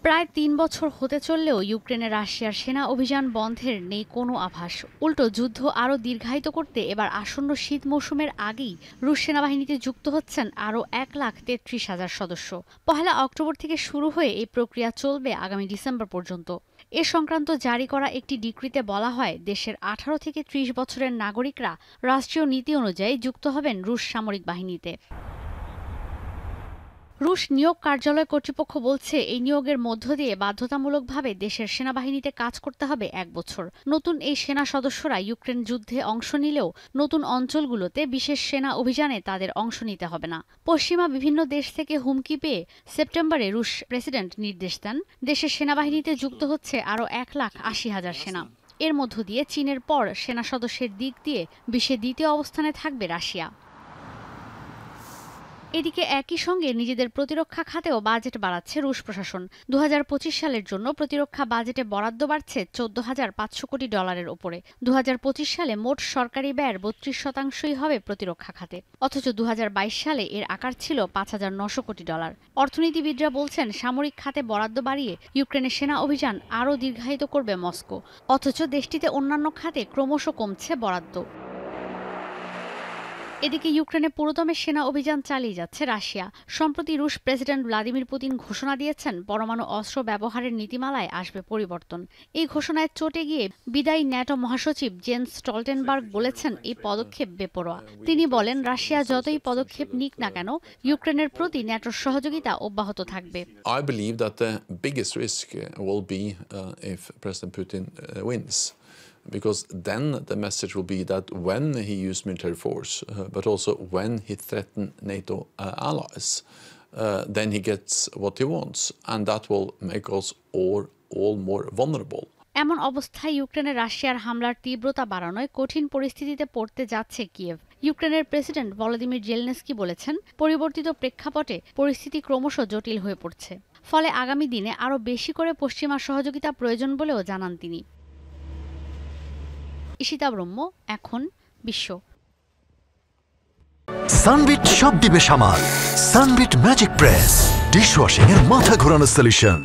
প্রায় ৩ বছর হতে চললেও ইউক্রেনে রাশিয়ার সেনা অভিযান বন্ধের নেই কোনো আভাস। উল্টো যুদ্ধ আরও দীর্ঘায়িত করতে এবার আসন্ন শীত মৌসুমের আগেই রুশ সেনাবাহিনীতে যুক্ত হচ্ছেন আরও ১,৩৩,০০০ সদস্য। ১লা অক্টোবর থেকে শুরু হয়ে এই প্রক্রিয়া চলবে আগামী ডিসেম্বর পর্যন্ত। এ সংক্রান্ত জারি করা একটি ডিক্রিতে বলা হয়, দেশের ১৮ থেকে ৩০ বছরের নাগরিকরা রাষ্ট্রীয় নীতি অনুযায়ী যুক্ত হবেন রুশ সামরিক বাহিনীতে। রুশ নিয়োগ কার্যালয় কর্তৃপক্ষ বলছে, এই নিয়োগের মধ্য দিয়ে বাধ্যতামূলকভাবে দেশের সেনাবাহিনীতে কাজ করতে হবে ১ বছর। নতুন এই সেনা সদস্যরা ইউক্রেন যুদ্ধে অংশ নিলেও নতুন অঞ্চলগুলোতে বিশেষ সেনা অভিযানে তাদের অংশ নিতে হবে না। পশ্চিমা বিভিন্ন দেশ থেকে হুমকি পেয়ে সেপ্টেম্বরে রুশ প্রেসিডেন্ট নির্দেশ দেন, দেশের সেনাবাহিনীতে যুক্ত হচ্ছে আরও ১,৮০,০০০ সেনা। এর মধ্য দিয়ে চীনের পর সেনা সদস্যের দিক দিয়ে বিশ্বে দ্বিতীয় অবস্থানে থাকবে রাশিয়া। এদিকে একই সঙ্গে নিজেদের প্রতিরক্ষা খাতেও বাজেট বাড়াচ্ছে রুশ প্রশাসন। ২০২৫ সালের জন্য প্রতিরক্ষা বাজেটে বরাদ্দ বাড়ছে $১৪,৫০০ কোটি ডলারের ওপরে। ২০২৫ সালে মোট সরকারি ব্যয়ের ৩২% হবে প্রতিরক্ষা খাতে, অথচ ২০২২ সালে এর আকার ছিল $৫,৯০০ কোটি ডলার। অর্থনীতিবিদরা বলছেন, সামরিক খাতে বরাদ্দ বাড়িয়ে ইউক্রেনের সেনা অভিযান আরও দীর্ঘায়িত করবে মস্কো, অথচ দেশটিতে অন্যান্য খাতে ক্রমশ কমছে বরাদ্দ। এদিকে ইউক্রেনে পুরোদমে সেনা অভিযান চালিয়ে যাচ্ছে রাশিয়া। সম্প্রতি রুশ প্রেসিডেন্ট ভ্লাদিমির পুতিন ঘোষণা দিয়েছেন, পরমাণু অস্ত্র ব্যবহারের নীতিমালায় আসবে পরিবর্তন। এই ঘোষণায় চটে গিয়ে বিদায়ী ন্যাটো মহাসচিব জেন্স স্টলটেনবার্গ বলেছেন, এই পদক্ষেপ বেপরোয়া। তিনি বলেন, রাশিয়া যতই পদক্ষেপ নিক না কেন, ইউক্রেনের প্রতি ন্যাটোর সহযোগিতা অব্যাহত থাকবে। I believe that the biggest risk will be if President Putin wins. Because then the message will be that when he used military force, but also when he threatened NATO allies, then he gets what he wants, and that will make us all more vulnerable. এমন অবস্থায় ইউক্রেনে রাশিয়ার হামলার তীব্রতা বাড়ানোয় কঠিন পরিস্থিতিতে পড়তে যাচ্ছে কিয়েভ। ইউক্রেনের প্রেসিডেন্ট ভলোদিমির জেলনেস্কি বলেছেন, পরিবর্তিত প্রেক্ষাপটে পরিস্থিতি ক্রমশ জটিল হয়ে পড়ছে। ফলে আগামী দিনে আরও বেশি করে পশ্চিমা সহযোগিতা প্রয়োজন বলেও জানান তিনি। ঈশিতা ব্রহ্ম, এখন বিশ্ব। সানবিট সব দিবে সামাল। সানবিট ম্যাজিক প্রেস ডিশওয়াশিং এর মাথা ঘোরানো সলিউশন।